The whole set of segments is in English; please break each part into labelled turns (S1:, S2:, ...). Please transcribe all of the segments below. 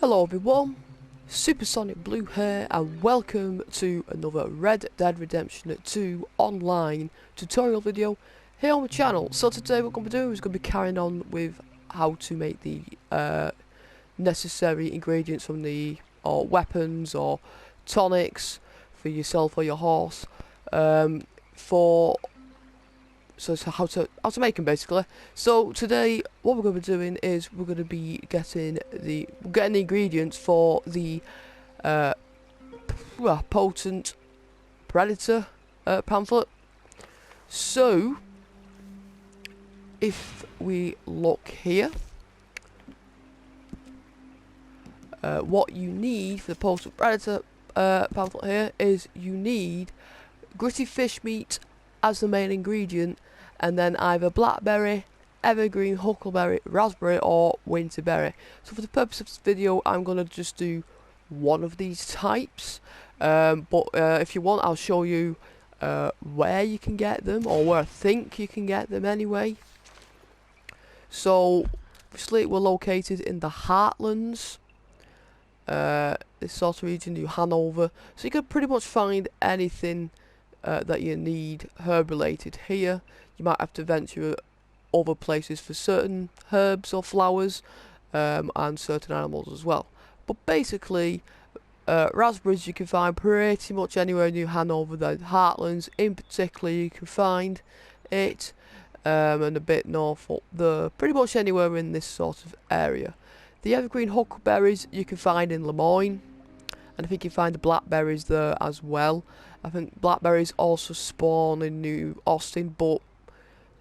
S1: Hello everyone, Supersonic Blue here and welcome to another Red Dead Redemption 2 online tutorial video here on the channel. So today what we're going to be doing is going to be carrying on with how to make the necessary ingredients from the weapons or tonics for yourself or your horse so it's how to make them basically. So today what we're going to be doing is we're going to be getting the ingredients for the potent predator pamphlet. So if we look here, what you need for the potent predator pamphlet here is you need gritty fish meat as the main ingredient, and then either blackberry, evergreen, huckleberry, raspberry or winterberry. So for the purpose of this video I'm going to just do one of these types, but if you want I'll show you where you can get them, or where I think you can get them anyway. So obviously we're located in the Heartlands, this sort of region, New Hanover, so you can pretty much find anything that you need herb related here. You might have to venture other places for certain herbs or flowers and certain animals as well. But basically raspberries you can find pretty much anywhere in New Hanover. The Heartlands in particular you can find it, and a bit north up there, pretty much anywhere in this sort of area. The evergreen huckleberries you can find in Lemoyne, and I think you find the blackberries there as well. I think blackberries also spawn in New Austin, but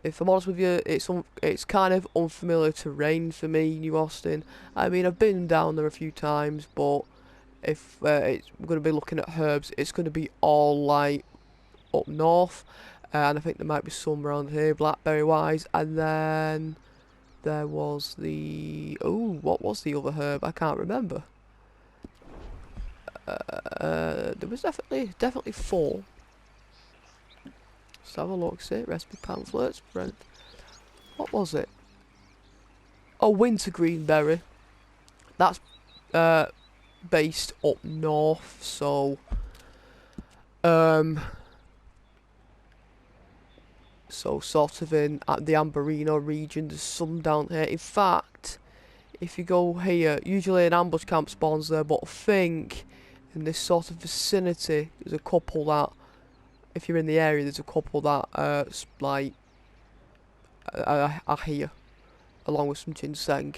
S1: if I'm honest with you, it's kind of unfamiliar terrain for me, New Austin. I mean, I've been down there a few times, but if we're going to be looking at herbs, it's going to be all like up north, and I think there might be some around here, blackberry-wise. And then there was the what was the other herb? I can't remember. There was definitely four. Let's have a look, see, recipe pamphlets, what was it? Oh, wintergreen berry. That's based up north, so sort of in at the Amberino region. There's some down here. In fact, if you go here, usually an ambush camp spawns there, but I think in this sort of vicinity there's a couple that, if you're in the area, there's a couple that are here, along with some ginseng.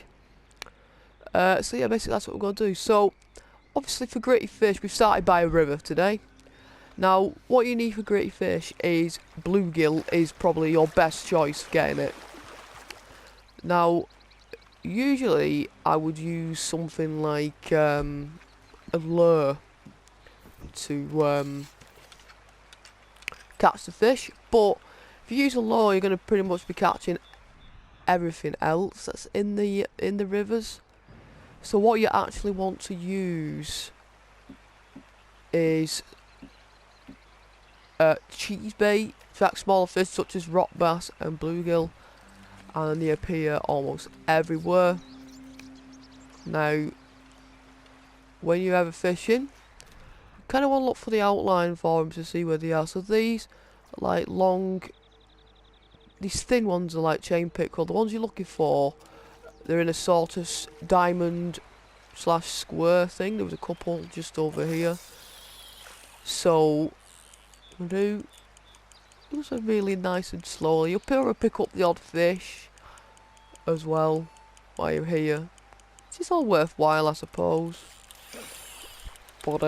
S1: So yeah, basically that's what we're going to do. So obviously for gritty fish we've started by a river today. Now what you need for gritty fish is bluegill is probably your best choice for getting it. Now usually I would use something like a lure to catch the fish, but if you use a lure you're going to pretty much be catching everything else that's in the rivers. So what you actually want to use is cheese bait, attract smaller fish such as rock bass and bluegill, and they appear almost everywhere. Now when you're ever fishing, you kind of want to look for the outline for them to see where they are. So these are like these thin ones are like chain pickerel. The ones you're looking for, they're in a sort of diamond / square thing. There was a couple just over here. So do those are really nice and slowly. You'll be able to pick up the odd fish as well while you're here. It's all worthwhile, I suppose. But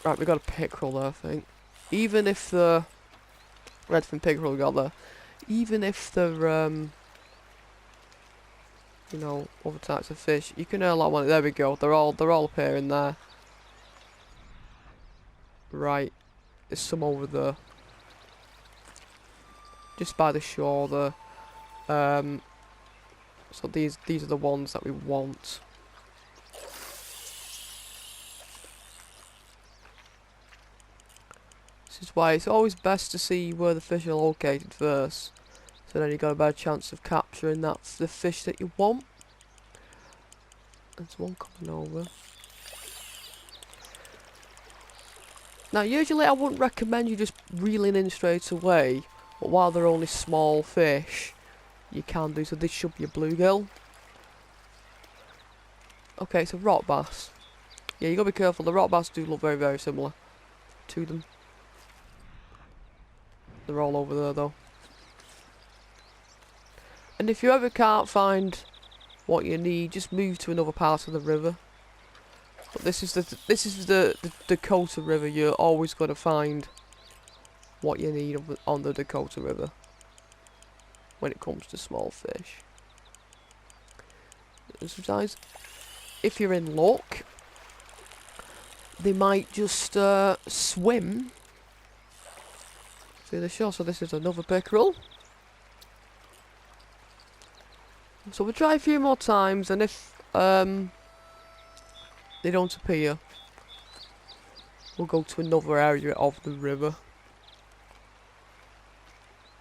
S1: right, we got a pickerel there, I think. Even if the redfin pickerel we got there, even if they're you know, other types of fish, you can earn a lot of money. There we go. They're all appearing there. Right, there's some over there, just by the shore there. So these are the ones that we want. This is why it's always best to see where the fish are located first, so then you got a better chance of capturing the fish that you want. There's one coming over. Now, usually I wouldn't recommend you just reeling in straight away, but while they're only small fish, you can do so. This should be a bluegill. Okay, it's a rock bass. Yeah, you gotta be careful. The rock bass do look very, very similar to them. They're all over there, though. And if you ever can't find what you need, just move to another part of the river. But this is the Dakota River. You're always going to find what you need on the Dakota River when it comes to small fish. And sometimes, if you're in luck, they might just swim through the shore. So this is another pickerel. So we'll try a few more times, and if they don't appear, we'll go to another area of the river.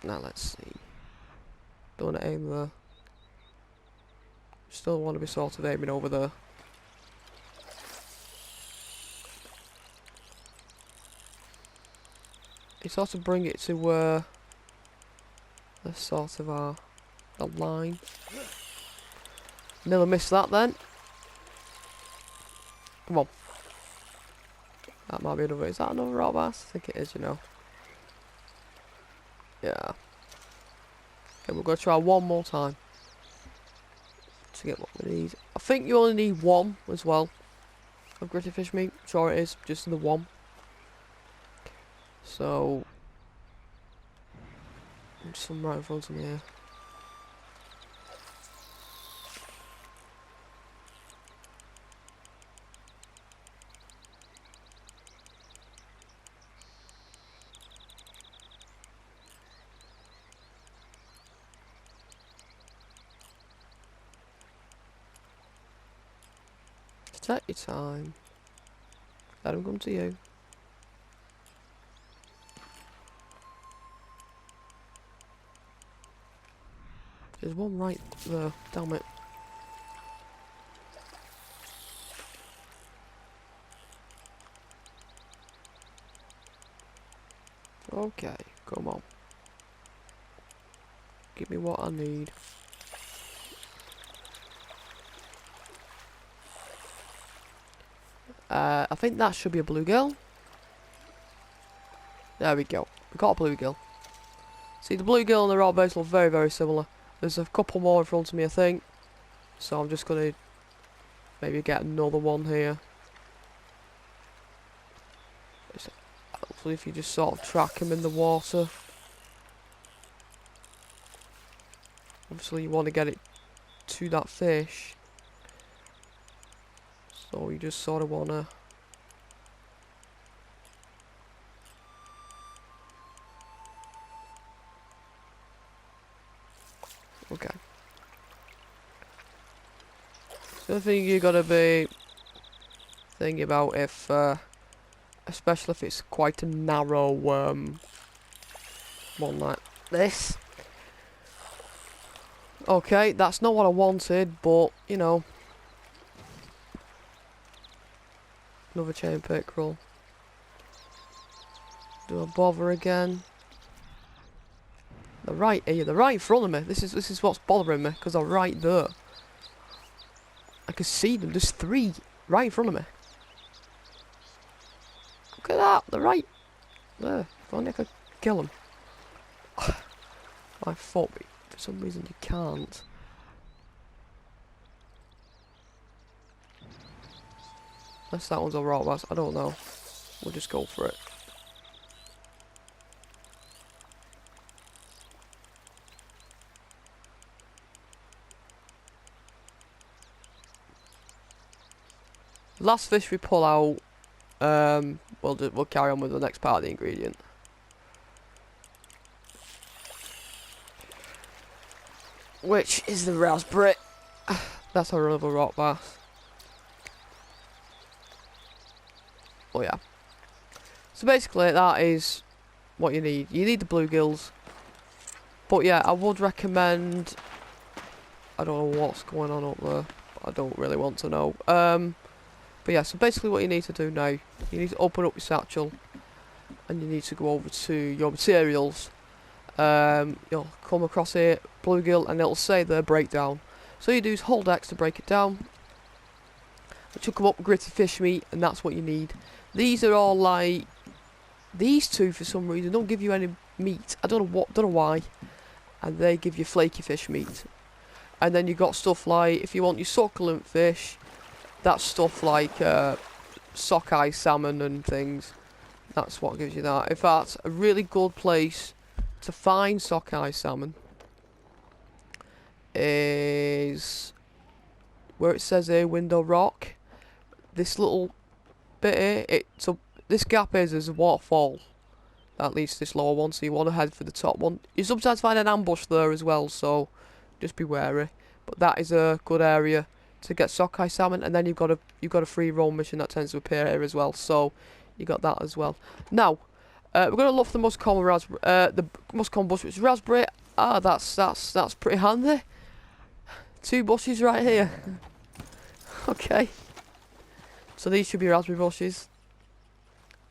S1: Now let's see. Don't want to aim there. Still want to be sort of aiming over there. You sort of bring it to where the sort of the line. Nearly missed that then. Come on. That might be another. Is that another rock bass? I think it is, you know. Yeah. Okay, we're going to try one more time to get what we need. I think you only need one as well of gritty fish meat. Sure it is, just the one. So, some right in front of me here. Take your time. Let them come to you. There's one right there. Damn it. Okay, come on. Give me what I need. I think that should be a bluegill. There we go. We got a bluegill. See, the bluegill and the rock bass look very, very similar. There's a couple more in front of me, I think. So I'm just going to maybe get another one here. Hopefully if you just sort of track him in the water. Obviously you want to get it to that fish. So you just sort of want to... Okay. The other thing you gotta be thinking about if, especially if it's quite a narrow one like this. Okay, that's not what I wanted, but you know. Another chain pickerel. Do I bother again? They're right here. They're right in front of me. This is what's bothering me, because they're right there. I can see them. There's three right in front of me. Look at that. They're right there. If only I could kill them. I thought, but for some reason you can't. Unless that one's a rock bass, I don't know. We'll just go for it. Last fish we pull out, we'll carry on with the next part of the ingredient. Which is the raspberry. That's our other rock bass. Oh yeah. So basically that is what you need. You need the bluegills. But yeah, I would recommend... I don't know what's going on up there. I don't really want to know. But yeah, so basically what you need to do now, you need to open up your satchel, and you need to go over to your materials. You'll come across here, bluegill, and it'll say the breakdown. So you do is hold X to break it down, which will come up with gritty fish meat, and that's what you need. These are all like, these two for some reason don't give you any meat. I don't know why. And they give you flaky fish meat. And then you got stuff like, if you want your succulent fish, that's stuff like sockeye salmon and things. That's what gives you that. In fact, a really good place to find sockeye salmon is where it says here, Window Rock. This little bit here, so this gap is a waterfall. At least this lower one, so you want to head for the top one. You sometimes find an ambush there as well, so just be wary. But that is a good area to get sockeye salmon, and then you've got a free roam mission that tends to appear here as well. So you got that as well. Now we're gonna look for the most common bush, which is raspberry. Ah, that's pretty handy. 2 bushes right here. Okay. So these should be raspberry bushes.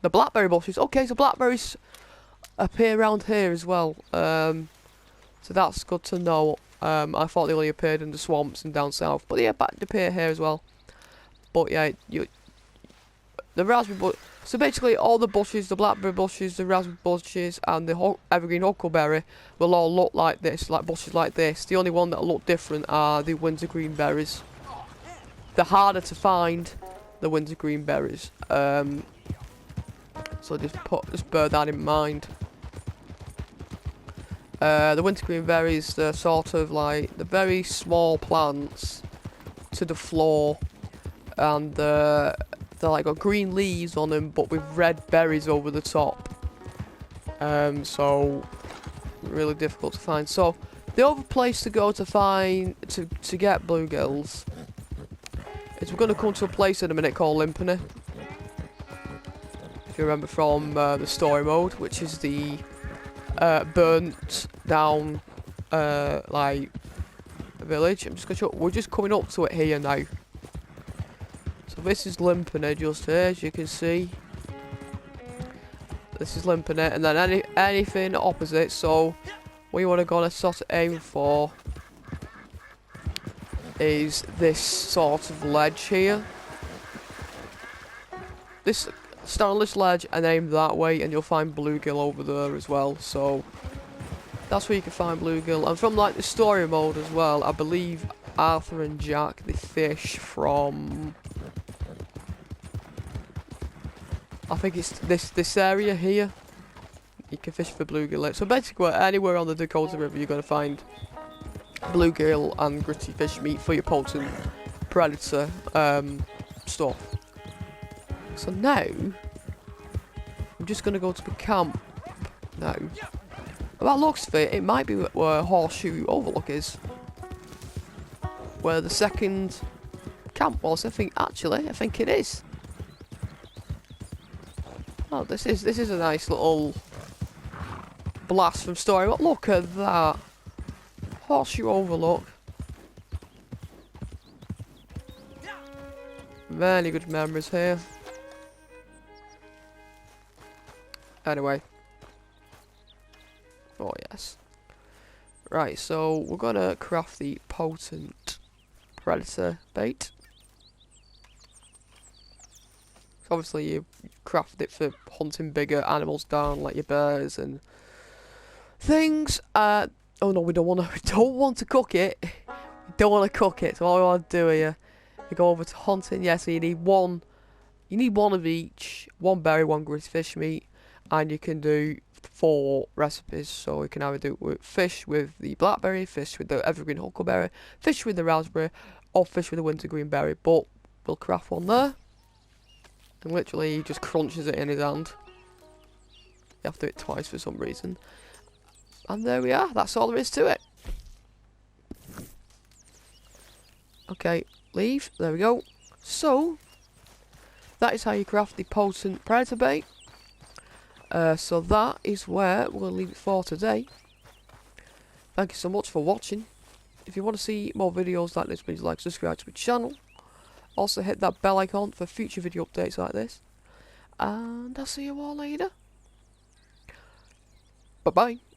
S1: The blackberry bushes. Okay, so blackberries appear around here as well. So that's good to know. I thought they only appeared in the swamps and down south, but yeah, they appear here as well. But yeah, the raspberry bush. So basically, all the bushes, the blackberry bushes, the raspberry bushes, and the evergreen huckleberry will all look like this, like bushes like this. The only one that look different are the wintergreen berries. They're harder to find, the wintergreen berries. So just bear that in mind. The wintergreen berries, they're sort of like the very small plants to the floor, and they're like got green leaves on them, but with red berries over the top. So really difficult to find. So the other place to go to find to get bluegills is we're going to come to a place in a minute called Limpany. If you remember from the story mode, which is the burnt down like village. I'm just gonna show. We're just coming up to it here now. So this is Limpany, just here, as you can see. This is Limpany, and then anything opposite. So what you want to go and sort of aim for is this sort of ledge here. Stand on this ledge and aim that way, and you'll find bluegill over there as well. So that's where you can find bluegill. And from like the story mode as well, I believe Arthur and Jack, they fish from, I think it's this area here. You can fish for bluegill. So basically anywhere on the Dakota River you're going to find bluegill and gritty fish meat for your potent predator stuff. So now, I'm just going to go to the camp now. About looks of it, it might be where Horseshoe Overlook is. Where the second camp was, I think it is. Oh, this is a nice little blast from story, but look at that. Horseshoe Overlook. Many good memories here. Anyway. Oh yes. Right, so we're gonna craft the potent predator bait. So obviously you craft it for hunting bigger animals down, like your bears and things. Oh no, we don't want to cook it. We don't want to cook it. So all we want to do here, you go over to hunting. Yeah, so you need one of each. One berry, one gritty fish meat. And you can do 4 recipes, so you can either do with fish with the blackberry, fish with the evergreen huckleberry, fish with the raspberry, or fish with the wintergreen berry. But we'll craft one there, and literally he just crunches it in his hand. You have to do it twice for some reason. And there we are, that's all there is to it. Okay, leave, there we go. So, that is how you craft the potent predator bait. So that is where we're going to leave it for today. Thank you so much for watching. If you want to see more videos like this, please like, subscribe to my channel. Also hit that bell icon for future video updates like this. And I'll see you all later. Bye bye.